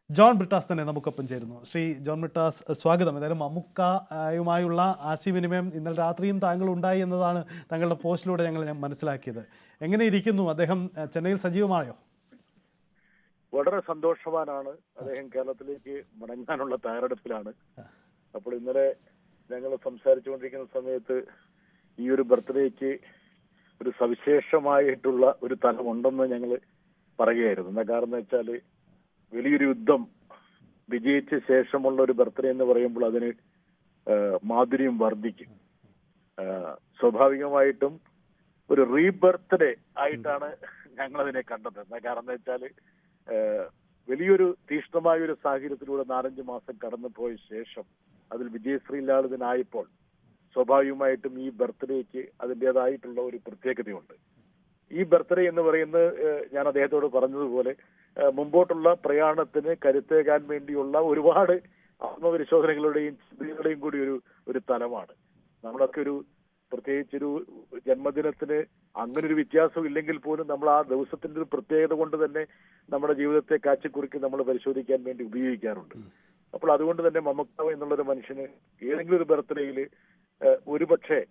ജോൺ ബ്രിട്ടാസ് തന്നെ നമുക്കൊപ്പം ചേരുന്നു. ശ്രീ ജോൺ ബ്രിട്ടാസ്, സ്വാഗതം. ഏതായാലും മമ്മുക്കയുമായുള്ള ആശയവിനിമയം ഇന്നലെ രാത്രിയും താങ്കൾ ഉണ്ടായി എന്നതാണ് താങ്കളുടെ പോസ്റ്റിലൂടെ ഞാൻ മനസ്സിലാക്കിയത്. എങ്ങനെ ഇരിക്കുന്നു അദ്ദേഹം? ചെന്നൈയിൽ സജീവമായോ? വളരെ സന്തോഷവാനാണ്. അദ്ദേഹം കേരളത്തിലേക്ക് മടങ്ങാനുള്ള തയ്യാറെടുപ്പിലാണ്. അപ്പോൾ ഇന്നലെ ഞങ്ങൾ സംസാരിച്ചുകൊണ്ടിരിക്കുന്ന സമയത്ത് ഈ ഒരു ബർത്ത്ഡേക്ക് ഒരു സവിശേഷമായിട്ടുള്ള ഒരു തലമുണ്ടെന്ന് ഞങ്ങൾ പറയുകയായിരുന്നു. എന്താ കാരണം വെച്ചാൽ വലിയൊരു യുദ്ധം വിജയിച്ച ശേഷമുള്ള ഒരു ബർത്ത്ഡേ എന്ന് പറയുമ്പോൾ അതിന് മാധുര്യം വർദ്ധിക്കും. സ്വാഭാവികമായിട്ടും ഒരു റീബർത്ത്ഡേ ആയിട്ടാണ് ഞങ്ങളതിനെ കണ്ടത്. എന്താ കാരണം വെച്ചാൽ വലിയൊരു തീഷ്ണമായ ഒരു സാഹചര്യത്തിലൂടെ 4-5 മാസം കടന്നു പോയ ശേഷം അതിൽ വിജയശ്രീലാളിതനായപ്പോൾ സ്വാഭാവികമായിട്ടും ഈ ബർത്ത്ഡേക്ക് അതിൻ്റെതായിട്ടുള്ള ഒരു പ്രത്യേകതയുണ്ട്. ഈ ബർത്ത്ഡേ എന്ന് പറയുന്നത് ഞാൻ അദ്ദേഹത്തോട് പറഞ്ഞതുപോലെ മുമ്പോട്ടുള്ള പ്രയാണത്തിന് കരുത്തേകാൻ വേണ്ടിയുള്ള ഒരുപാട് ആത്മപരിശോധനകളുടെയും ചിന്തകളുടെയും കൂടി ഒരു തലമാണ്. നമ്മളൊക്കെ പ്രത്യേകിച്ചൊരു ജന്മദിനത്തിന് അങ്ങനെ ഒരു വ്യത്യാസം ഇല്ലെങ്കിൽ പോലും നമ്മൾ ആ ദിവസത്തിന്റെ ഒരു പ്രത്യേകത കൊണ്ട് തന്നെ നമ്മുടെ ജീവിതത്തെ കാച്ചിക്കുറുക്കി നമ്മൾ പരിശോധിക്കാൻ വേണ്ടി ഉപയോഗിക്കാറുണ്ട്. അപ്പോൾ അതുകൊണ്ട് തന്നെ മമ്മൂക്ക എന്നുള്ളൊരു മനുഷ്യന് ഏതെങ്കിലും ഒരു ബർത്ത്ഡേയിൽ ഒരുപക്ഷെ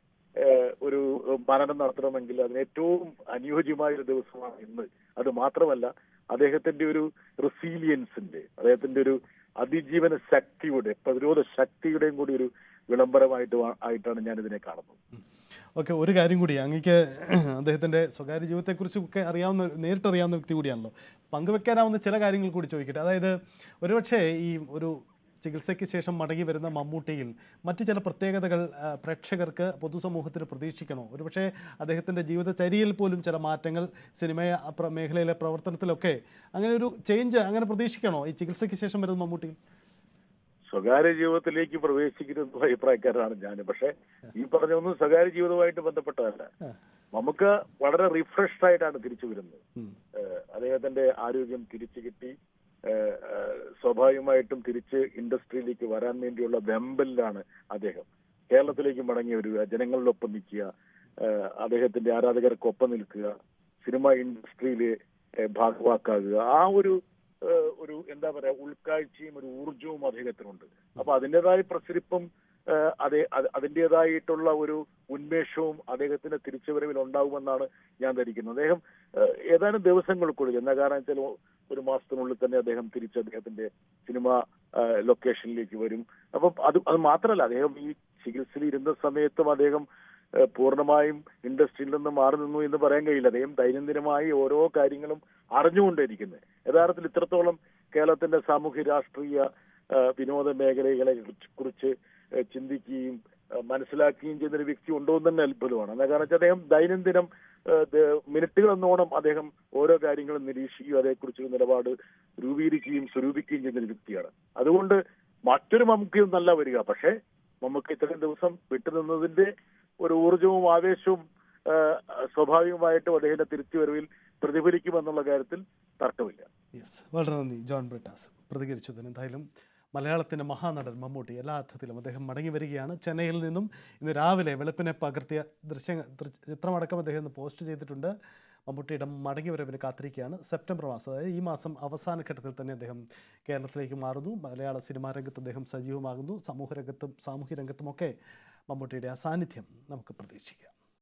ഒരു മനനം നടത്തണമെങ്കിൽ അതിന് ഏറ്റവും അനുയോജ്യമായ ഒരു ദിവസമാണ് ഇന്ന്. അത് മാത്രമല്ല അദ്ദേഹത്തിന്റെ ഒരു റെസീലിയൻസിന്റെ, അദ്ദേഹത്തിന്റെ ഒരു അതിജീവന ശക്തിയുടെ, പ്രതിരോധ ശക്തിയുടെയും കൂടി ഒരു വിളംബരമായിട്ടാണ് ഞാൻ ഇതിനെ കാണുന്നത്. ഓക്കെ, ഒരു കാര്യം കൂടി, അങ്ങേക്ക് അദ്ദേഹത്തിൻ്റെ സ്വകാര്യ ജീവിതത്തെക്കുറിച്ചൊക്കെ നേരിട്ടറിയാവുന്ന വ്യക്തി കൂടിയാണല്ലോ. പങ്കുവെക്കാനാവുന്ന ചില കാര്യങ്ങൾ കൂടി ചോദിക്കട്ടെ. അതായത് ഒരുപക്ഷെ ഈ ഒരു ചികിത്സയ്ക്ക് ശേഷം മടങ്ങി വരുന്ന മമ്മൂട്ടിയിൽ മറ്റ് ചില പ്രത്യേകതകൾ പ്രേക്ഷകർക്ക്, പൊതുസമൂഹത്തിന് പ്രതീക്ഷിക്കണോ? ഒരുപക്ഷെ അദ്ദേഹത്തിൻ്റെ ജീവിതചര്യയിൽ പോലും ചില മാറ്റങ്ങൾ, സിനിമ മേഖലയിലെ പ്രവർത്തനത്തിലൊക്കെ അങ്ങനെ ഒരു ചേഞ്ച് അങ്ങനെ പ്രതീക്ഷിക്കണോ ഈ ചികിത്സയ്ക്ക് ശേഷം വരുന്ന മമ്മൂട്ടിയിൽ? സ്വകാര്യ ജീവിതത്തിലേക്ക് പ്രവേശിക്കുന്ന അഭിപ്രായക്കാരാണ് ഞാൻ. പക്ഷെ ഈ പറഞ്ഞൊന്നും സ്വകാര്യ ജീവിതവുമായിട്ട് ബന്ധപ്പെട്ടതല്ല. നമുക്ക് വളരെ റിഫ്രഷ്ഡ് ആയിട്ടാണ് തിരിച്ചു വരുന്നത്. അദ്ദേഹത്തിന്റെ ആരോഗ്യം തിരിച്ചു കിട്ടി. സ്വാഭാവികമായിട്ടും തിരിച്ച് ഇൻഡസ്ട്രിയിലേക്ക് വരാൻ വേണ്ടിയുള്ള വെമ്പലിലാണ് അദ്ദേഹം. കേരളത്തിലേക്ക് മടങ്ങി വരിക, ജനങ്ങളിലൊപ്പം നിൽക്കുക, അദ്ദേഹത്തിന്റെ ആരാധകർക്കൊപ്പം നിൽക്കുക, സിനിമ ഇൻഡസ്ട്രിയിലെ ഭാഗവാക്കാകുക, ആ ഒരു എന്താ പറയാ ഉൾക്കാഴ്ചയും ഒരു ഊർജവും അദ്ദേഹത്തിനുണ്ട്. അപ്പൊ അതിൻ്റെതായ പ്രസരിപ്പും അതിൻ്റെതായിട്ടുള്ള ഒരു ഉന്മേഷവും അദ്ദേഹത്തിന്റെ തിരിച്ചുവരവിൽ ഉണ്ടാവുമെന്നാണ് ഞാൻ ധരിക്കുന്നത്. അദ്ദേഹം ഏതാനും ദിവസങ്ങൾക്കുള്ളിൽ, എന്താ കാരണം വെച്ചാൽ 1 മാസത്തിനുള്ളിൽ തന്നെ അദ്ദേഹം തിരിച്ച് അദ്ദേഹത്തിന്റെ സിനിമ ലൊക്കേഷനിലേക്ക് വരും. അപ്പം അത് മാത്രമല്ല, അദ്ദേഹം ഈ ചികിത്സയിൽ ഇരുന്ന സമയത്തും അദ്ദേഹം പൂർണ്ണമായും ഇൻഡസ്ട്രിയിൽ നിന്ന് മാറി നിന്നു എന്ന് പറയാൻ കഴിയില്ല. അദ്ദേഹം ദൈനംദിനമായി ഓരോ കാര്യങ്ങളും അറിഞ്ഞുകൊണ്ടിരിക്കുന്നത്. യഥാർത്ഥത്തിൽ ഇത്രത്തോളം കേരളത്തിന്റെ സാമൂഹ്യ രാഷ്ട്രീയ വിനോദ മേഖലകളെ കുറിച്ച് ചിന്തിക്കുകയും മനസ്സിലാക്കുകയും ചെയ്യുന്നൊരു വ്യക്തി ഉണ്ടോ എന്ന് തന്നെ അത്ഭുതമാണ്. എന്താ കാരണം വെച്ചാൽ അദ്ദേഹം ദൈനംദിനം മിനിറ്റുകളെന്നോണം അദ്ദേഹം ഓരോ കാര്യങ്ങളും നിരീക്ഷിക്കുകയും അതേക്കുറിച്ചൊരു നിലപാട് രൂപീകരിക്കുകയും സ്വരൂപിക്കുകയും ചെയ്യുന്നൊരു വ്യക്തിയാണ്. അതുകൊണ്ട് മറ്റൊരു മമ്മൂക്കയും നല്ല വരിക, പക്ഷേ മമ്മൂക്ക ഇത്രയും ദിവസം വിട്ടുനിന്നതിന്റെ ഒരു ഊർജവും ആവേശവും സ്വാഭാവികമായിട്ടും അദ്ദേഹത്തിന്റെ തിരിച്ചുവരവിൽ പ്രതിഫലിക്കുമെന്നുള്ള കാര്യത്തിൽ തർക്കമില്ല. വളരെ നന്ദി ജോൺ ബ്രിട്ടാസ് പ്രതികരിച്ചതിന്. എന്തായാലും മലയാളത്തിൻ്റെ മഹാനടൻ മമ്മൂട്ടി എല്ലാ അർത്ഥത്തിലും അദ്ദേഹം മടങ്ങി വരികയാണ്. ചെന്നൈയിൽ നിന്നും ഇന്ന് രാവിലെ വെളുപ്പിനെ പകർത്തിയ ചിത്രമടക്കം അദ്ദേഹം ഇന്ന് പോസ്റ്റ് ചെയ്തിട്ടുണ്ട്. മമ്മൂട്ടിയുടെ മടങ്ങി വരവിന് കാത്തിരിക്കുകയാണ്. സെപ്റ്റംബർ മാസം, അതായത് ഈ മാസം അവസാന ഘട്ടത്തിൽ തന്നെ അദ്ദേഹം കേരളത്തിലേക്ക് മാറുന്നു. മലയാള സിനിമാ രംഗത്ത് അദ്ദേഹം സജീവമാകുന്നു. സാമൂഹ്യ രംഗത്തുമൊക്കെ മമ്മൂട്ടിയുടെ ആ സാന്നിധ്യം നമുക്ക് പ്രതീക്ഷിക്കാം.